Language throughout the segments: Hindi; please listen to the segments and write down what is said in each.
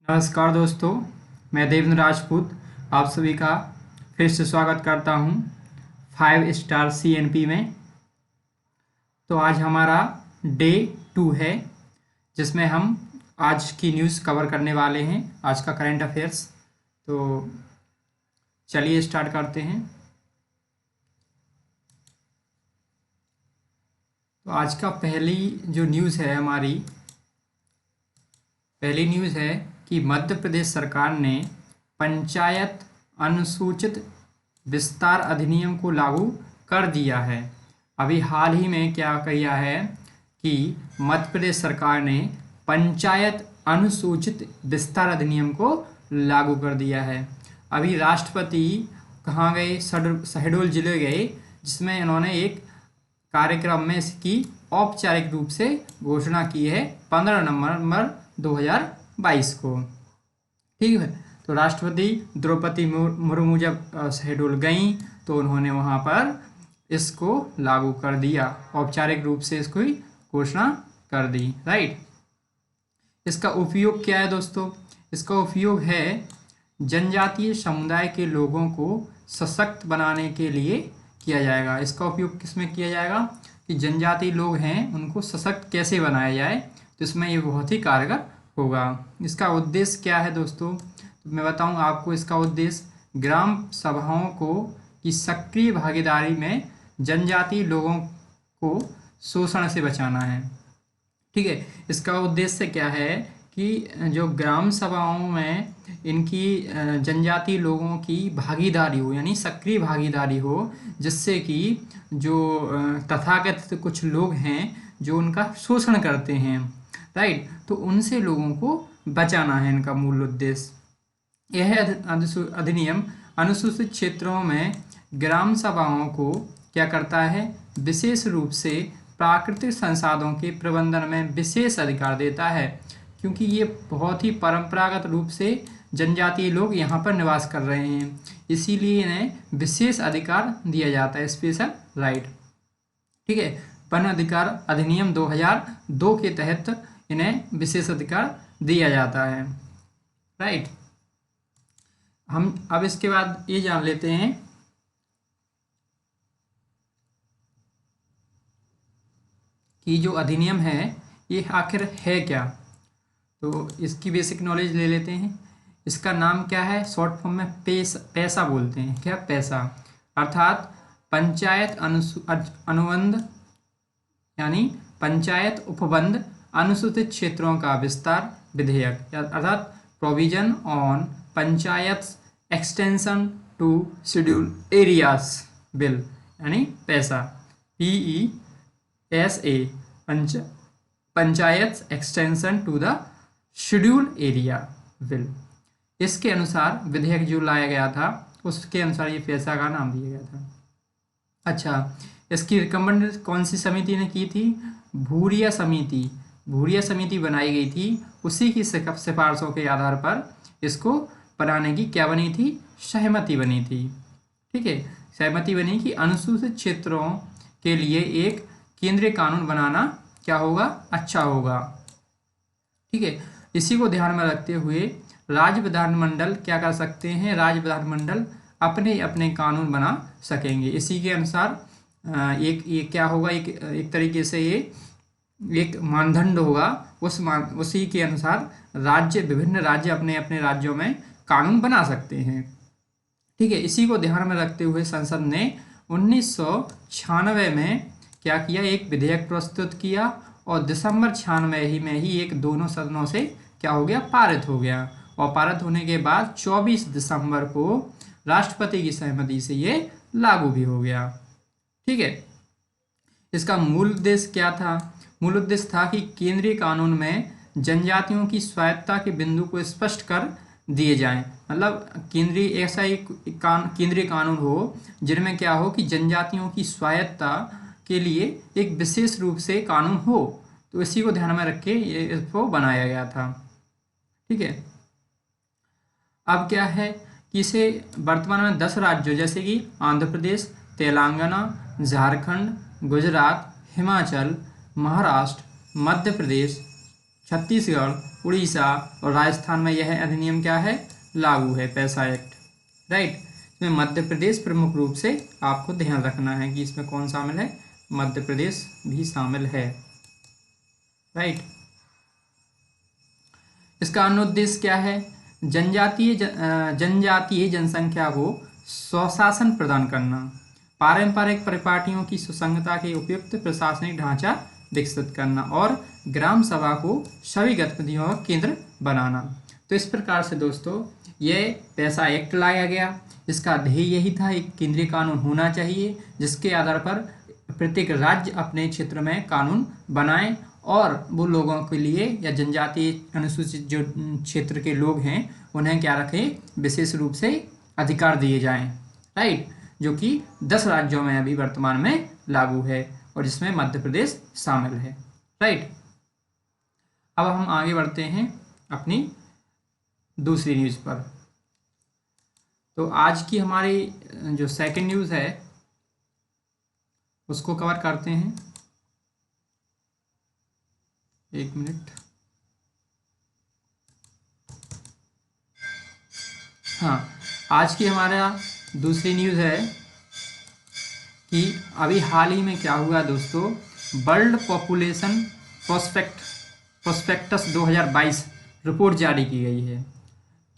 नमस्कार दोस्तों, मैं देवेंद्र राजपूत आप सभी का फिर से स्वागत करता हूं 5 स्टार CNP में। तो आज हमारा डे 2 है, जिसमें हम आज की न्यूज़ कवर करने वाले हैं, आज का करंट अफेयर्स। तो चलिए स्टार्ट करते हैं। तो आज का पहली जो न्यूज़ है, हमारी पहली न्यूज़ है कि मध्य प्रदेश सरकार ने पंचायत अनुसूचित विस्तार अधिनियम को लागू कर दिया है। अभी हाल ही में क्या किया है कि मध्य प्रदेश सरकार ने पंचायत अनुसूचित विस्तार अधिनियम को लागू कर दिया है। अभी राष्ट्रपति कहाँ गए? शहडोल जिले गए, जिसमें इन्होंने एक कार्यक्रम में इसकी औपचारिक रूप से घोषणा की है 15 नवंबर 2022 को। ठीक है, तो राष्ट्रपति द्रौपदी मुर्मू जब शहडोल गईं तो उन्होंने वहाँ पर इसको लागू कर दिया, औपचारिक रूप से इसको घोषणा कर दी। राइट। इसका उपयोग क्या है दोस्तों? इसका उपयोग है जनजातीय समुदाय के लोगों को सशक्त बनाने के लिए किया जाएगा। इसका उपयोग किसमें किया जाएगा कि जनजातीय लोग हैं उनको सशक्त कैसे बनाया जाए, तो इसमें ये बहुत ही कारगर होगा। इसका उद्देश्य क्या है दोस्तों? तो मैं बताऊं आपको। इसका उद्देश्य ग्राम सभाओं को की सक्रिय भागीदारी में जनजातीय लोगों को शोषण से बचाना है। ठीक है, इसका उद्देश्य क्या है कि जो ग्राम सभाओं में इनकी जनजातीय लोगों की भागीदारी हो, यानी सक्रिय भागीदारी हो, जिससे कि जो तथाकथित कुछ लोग हैं जो उनका शोषण करते हैं, राइट, तो उनसे लोगों को बचाना है इनका मूल उद्देश्य। यह अधिनियम अनुसूचित क्षेत्रों में ग्राम सभाओं को क्या करता है? विशेष रूप से प्राकृतिक संसाधनों के प्रबंधन में विशेष अधिकार देता है, क्योंकि ये बहुत ही परंपरागत रूप से जनजातीय लोग यहाँ पर निवास कर रहे हैं, इसीलिए इन्हें विशेष अधिकार दिया जाता है, स्पेशल राइट। ठीक है, वन अधिकार अधिनियम 2002 के तहत इन्हें विशेष अधिकार दिया जाता है। राइट। हम अब इसके बाद ये जान लेते हैं कि जो अधिनियम है ये आखिर है क्या। तो इसकी बेसिक नॉलेज ले लेते हैं। इसका नाम क्या है? शॉर्ट फॉर्म में पैसा बोलते हैं। क्या? पैसा, अर्थात पंचायत अनुबंध, यानी पंचायत उपबंध अनुसूचित क्षेत्रों का विस्तार विधेयक, अर्थात provision on panchayat extension to schedule areas bill, यानी PESA, PESA, panchayat extension to the schedule area bill. इसके अनुसार विधेयक जो लाया गया था उसके अनुसार ये पैसा का नाम दिया गया था। अच्छा, इसकी रिकमेंड कौन सी समिति ने की थी? भूरिया समिति बनाई गई थी। उसी की सिफारिशों के आधार पर इसको बनाने की क्या बनी थी? सहमति बनी थी। ठीक है, सहमति बनी कि अनुसूचित क्षेत्रों के लिए एक केंद्रीय कानून बनाना क्या होगा? अच्छा होगा। ठीक है, इसी को ध्यान में रखते हुए राज्य विधानमंडल क्या कर सकते हैं? राज्य विधानमंडल अपने अपने कानून बना सकेंगे। इसी के अनुसार ये क्या होगा? एक तरीके से ये एक मानदंड होगा। उसी के अनुसार विभिन्न राज्य अपने अपने राज्यों में कानून बना सकते हैं। ठीक है, इसी को ध्यान में रखते हुए संसद ने 1996 में क्या किया? एक विधेयक प्रस्तुत किया और दिसंबर 96 में ही एक दोनों सदनों से क्या हो गया? पारित हो गया। और पारित होने के बाद 24 दिसंबर को राष्ट्रपति की सहमति से ये लागू भी हो गया। ठीक है, इसका मूल उद्देश्य क्या था? मूल उद्देश्य था कि केंद्रीय कानून में जनजातियों की स्वायत्तता के बिंदु को स्पष्ट कर दिए जाएं। मतलब ऐसा एक केंद्रीय कानून हो जिनमें क्या हो कि जनजातियों की स्वायत्तता के लिए एक विशेष रूप से कानून हो। तो इसी को ध्यान में रख के ये इसको बनाया गया था। ठीक है, अब क्या है कि इसे वर्तमान में 10 राज्यों जैसे कि आंध्र प्रदेश, तेलंगाना, झारखंड, गुजरात, हिमाचल, महाराष्ट्र, मध्य प्रदेश, छत्तीसगढ़, उड़ीसा और राजस्थान में यह अधिनियम क्या है, लागू है, पैसा एक्ट। राइट, इसमें मध्य प्रदेश प्रमुख रूप से आपको ध्यान रखना है कि इसमें कौन शामिल है, मध्य प्रदेश भी शामिल है। राइट, इसका अनुद्देश्य क्या है, जनजातीय जनसंख्या को स्वशासन प्रदान करना, पारंपरिक परिपाटियों की सुसंगता के उपयुक्त प्रशासनिक ढांचा विकसित करना और ग्राम सभा को सभी गतिविधियों का केंद्र बनाना। तो इस प्रकार से दोस्तों ये पैसा एक्ट लाया गया। इसका ध्येय यही था, एक केंद्रीय कानून होना चाहिए जिसके आधार पर प्रत्येक राज्य अपने क्षेत्र में कानून बनाए और वो लोगों के लिए या जनजातीय अनुसूचित जो क्षेत्र के लोग हैं उन्हें क्या रखें, विशेष रूप से अधिकार दिए जाएं। राइट, जो कि 10 राज्यों में अभी वर्तमान में लागू है और जिसमें मध्य प्रदेश शामिल है। राइट, अब हम आगे बढ़ते हैं अपनी दूसरी न्यूज़ पर। तो आज की हमारी जो सेकंड न्यूज़ है उसको कवर करते हैं। एक मिनट, हाँ, आज की हमारा दूसरी न्यूज़ है कि अभी हाल ही में क्या हुआ दोस्तों, वर्ल्ड पॉपुलेशन प्रोस्पेक्टस 2022 रिपोर्ट जारी की गई है।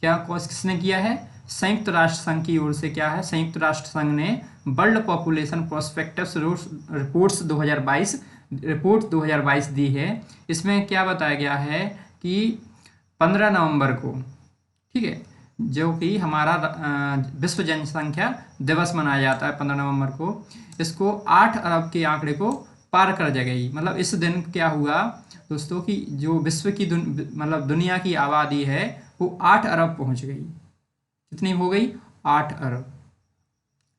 क्या किसने किया है, संयुक्त राष्ट्र संघ की ओर से क्या है, संयुक्त राष्ट्र संघ ने world population prospectus reports 2022 report 2022 दी है। इसमें क्या बताया गया है कि 15 नवंबर को, ठीक है, जो कि हमारा विश्व जनसंख्या दिवस मनाया जाता है 15 नवंबर को, इसको 8 अरब के आंकड़े को पार कर गई। मतलब इस दिन क्या हुआ दोस्तों कि जो विश्व की मतलब दुनिया की आबादी है वो 8 अरब पहुंच गई। कितनी हो गई, 8 अरब।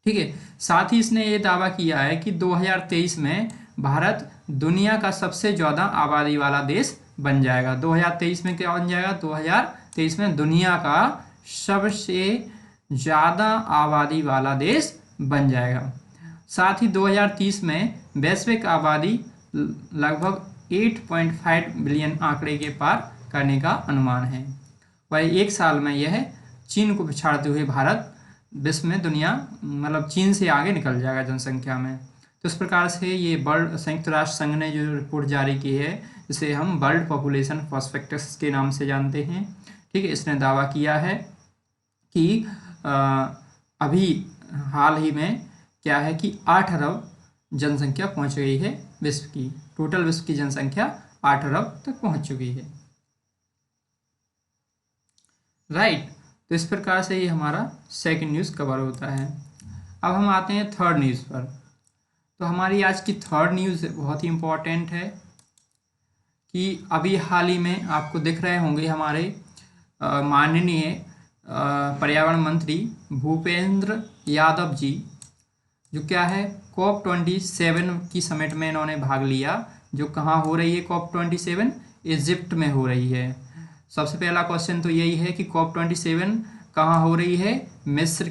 ठीक है, साथ ही इसने ये दावा किया है कि 2023 में भारत दुनिया का सबसे ज़्यादा आबादी वाला देश बन जाएगा। 2023 में क्या बन जाएगा, 2023 में दुनिया का सबसे ज़्यादा आबादी वाला देश बन जाएगा। साथ ही 2030 में वैश्विक आबादी लगभग 8.5 बिलियन आंकड़े के पार करने का अनुमान है। वही एक साल में यह चीन को पिछाड़ते हुए भारत विश्व में दुनिया मतलब चीन से आगे निकल जाएगा जनसंख्या में। तो इस प्रकार से ये वर्ल्ड संयुक्त राष्ट्र संघ ने जो रिपोर्ट जारी की है इसे हम वर्ल्ड पॉपुलेशन प्रोस्पेक्टस के नाम से जानते हैं। ठीक है, इसने दावा किया है कि अभी हाल ही में क्या है कि 8 अरब जनसंख्या पहुंच गई है विश्व की, टोटल विश्व की जनसंख्या 8 अरब तक पहुंच चुकी है। राइट, तो इस प्रकार से ये हमारा सेकंड न्यूज़ कवर होता है। अब हम आते हैं थर्ड न्यूज़ पर। तो हमारी आज की थर्ड न्यूज़ बहुत ही इम्पोर्टेंट है कि अभी हाल ही में आपको दिख रहे होंगे हमारे माननीय पर्यावरण मंत्री भूपेंद्र यादव जी, जो क्या है COP27 की समिट में इन्होंने भाग लिया, जो कहाँ हो रही है COP27, इजिप्ट में हो रही है। सबसे पहला क्वेश्चन तो यही है कि COP27 कहाँ हो रही है, मिस्र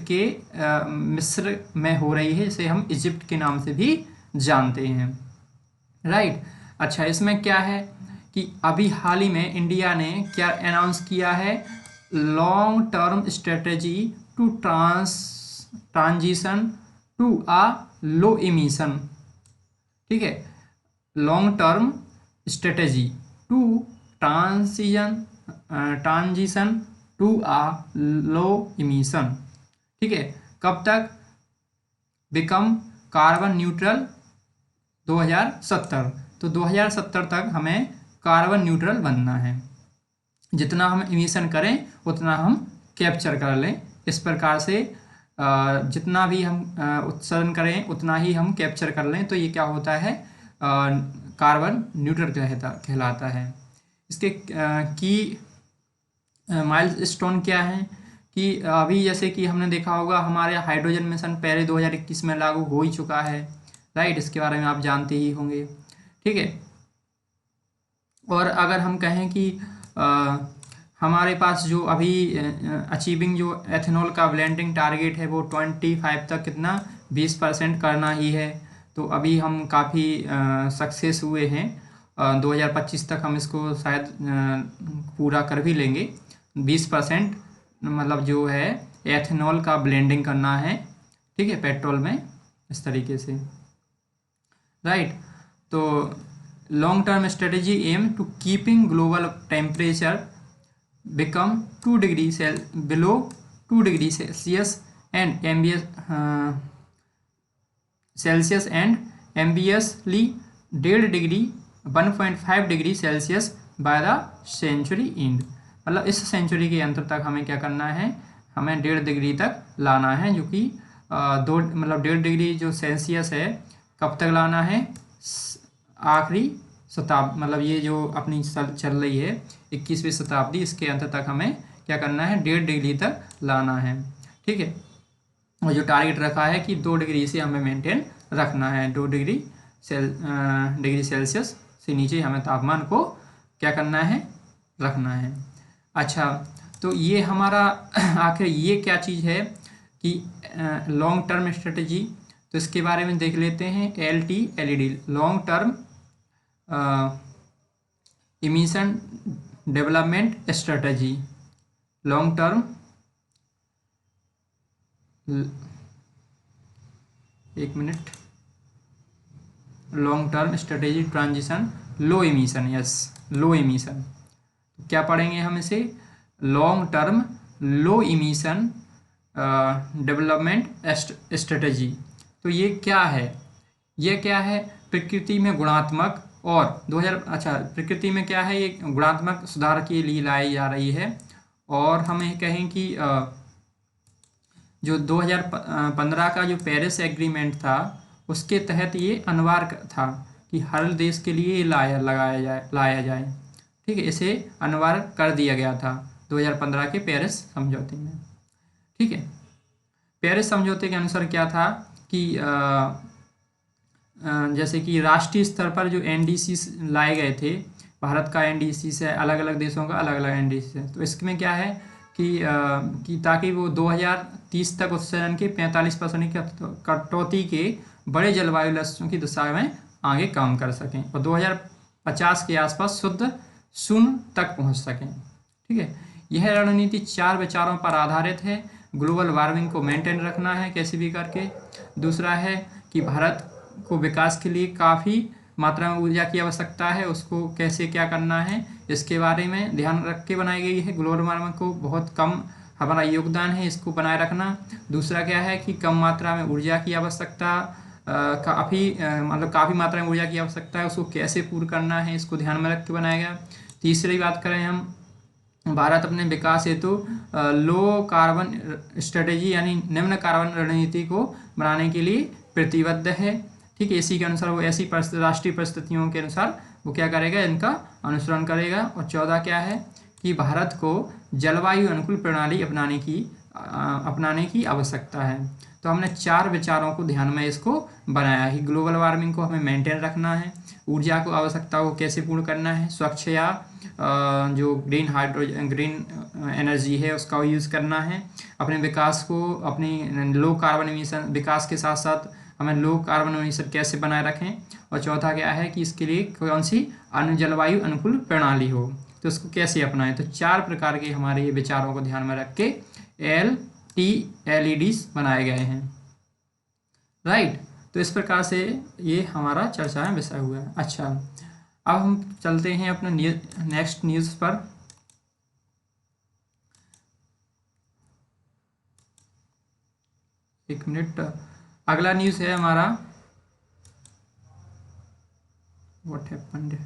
में हो रही है, इसे हम इजिप्ट के नाम से भी जानते हैं। राइट, अच्छा, इसमें क्या है कि अभी हाल ही में इंडिया ने क्या अनाउंस किया है, long term strategy to transition to a low emission. ठीक है, long term strategy to transition to a low emission. ठीक है, कब तक, बिकम कार्बन न्यूट्रल 2070। तो 2070 तक हमें कार्बन न्यूट्रल बनना है। जितना हम इमिशन करें उतना हम कैप्चर कर लें। इस प्रकार से जितना भी हम उत्सर्जन करें उतना ही हम कैप्चर कर लें, तो ये क्या होता है, कार्बन न्यूट्रल कहलाता है। इसके की माइलस्टोन क्या है कि अभी जैसे कि हमने देखा होगा हमारे हाइड्रोजन मिशन पहले 2021 में लागू हो ही चुका है। राइट, इसके बारे में आप जानते ही होंगे। ठीक है, और अगर हम कहें कि हमारे पास जो अभी अचीविंग जो एथेनॉल का ब्लेंडिंग टारगेट है वो 25 तक कितना 20% करना ही है। तो अभी हम काफ़ी सक्सेस हुए हैं 2025 तक हम इसको शायद पूरा कर भी लेंगे। 20% मतलब जो है एथेनॉल का ब्लेंडिंग करना है, ठीक है, पेट्रोल में, इस तरीके से, राइट। तो long term strategy aim to keeping global temperature become 2 degree below 2 degree Celsius and Celsius and ambitiously 1.5 degree 1.5 degree Celsius by the century end. मतलब इस सेंचुरी के अंत तक हमें क्या करना है, हमें 1.5 डिग्री तक लाना है, जो कि 1.5 डिग्री जो सेल्सियस है कब तक लाना है, आखिरी शताब्दी, मतलब ये जो अपनी चल रही है 21वीं शताब्दी, इसके अंत तक हमें क्या करना है, 1.5 डिग्री तक लाना है, ठीक है। और जो टारगेट रखा है कि 2 डिग्री से हमें मेंटेन रखना है, 2 डिग्री सेल्सियस से नीचे हमें तापमान को क्या करना है, रखना है। अच्छा, तो ये हमारा आखिर ये क्या चीज़ है कि लॉन्ग टर्म स्ट्रेटजी, तो इसके बारे में देख लेते हैं। LTLED long term emission development strategy, long term, एक मिनट, long term strategy transition low emission, yes, low emission. क्या पढ़ेंगे हम इसे, long term low emission development strategy. तो ये क्या है, ये क्या है, प्रकृति में गुणात्मक और 2000 अच्छा प्रकृति में क्या है, ये गुणात्मक सुधार के लिए लाई जा रही है। और हमें कहें कि जो 2015 का जो पेरिस एग्रीमेंट था, उसके तहत ये अनिवार्य था कि हर देश के लिए लाया जाए, ठीक है, इसे अनिवार्य कर दिया गया था 2015 के पेरिस समझौते में, ठीक है। पेरिस समझौते के अनुसार क्या था कि जैसे कि राष्ट्रीय स्तर पर जो NDC लाए गए थे, भारत का NDC है, अलग अलग देशों का अलग अलग NDC है, तो इसमें क्या है कि ताकि वो 2030 तक उत्सर्जन के 45% की कटौती के बड़े जलवायु लक्ष्यों की दिशा में आगे काम कर सकें और 2050 के आसपास शुद्ध शून्य तक पहुंच सकें, ठीक है। यह रणनीति 4 विचारों पर आधारित है। ग्लोबल वार्मिंग को मेंटेन रखना है कैसे भी करके, दूसरा है कि भारत को विकास के लिए काफ़ी मात्रा में ऊर्जा की आवश्यकता है, उसको कैसे क्या करना है, इसके बारे में ध्यान रख के बनाई गई है। ग्लोबल वार्मिंग को बहुत कम हमारा योगदान है, इसको बनाए रखना। दूसरा क्या है कि कम मात्रा में ऊर्जा की आवश्यकता, काफ़ी मात्रा में ऊर्जा की आवश्यकता है, उसको कैसे पूर्ण करना है, इसको ध्यान में रख के बनाया गया। तीसरी बात करें हम, भारत अपने विकास हेतु लो कार्बन स्ट्रेटेजी यानी निम्न कार्बन रणनीति को बनाने के लिए प्रतिबद्ध है, ठीक है। इसी के अनुसार वो ऐसी राष्ट्रीय परिस्थितियों के अनुसार वो क्या करेगा, इनका अनुसरण करेगा। और 14 क्या है कि भारत को जलवायु अनुकूल प्रणाली अपनाने की आवश्यकता है। तो हमने 4 विचारों को ध्यान में इसको बनाया है। ग्लोबल वार्मिंग को हमें मेंटेन रखना है, ऊर्जा को आवश्यकता को कैसे पूर्ण करना है, स्वच्छ या जो ग्रीन एनर्जी है उसका यूज़ करना है, अपने विकास को अपनी लो कार्बन एमिशन विकास के साथ साथ हमें लो कार्बन एमिशन कैसे बनाए रखें। और चौथा क्या है कि इसके लिए कौन सी जलवायु अनुकूल प्रणाली हो, तो उसको कैसे अपनाएं। तो 4 प्रकार के हमारे ये विचारों को ध्यान में रख के LTLEDs बनाए गए हैं, राइट। तो इस प्रकार से ये हमारा चर्चा में विषय हुआ है। अच्छा, अब हम चलते हैं अपने नेक्स्ट न्यूज़ पर। एक मिनट, अगला न्यूज़ है हमारा व्हाट हैपेंड।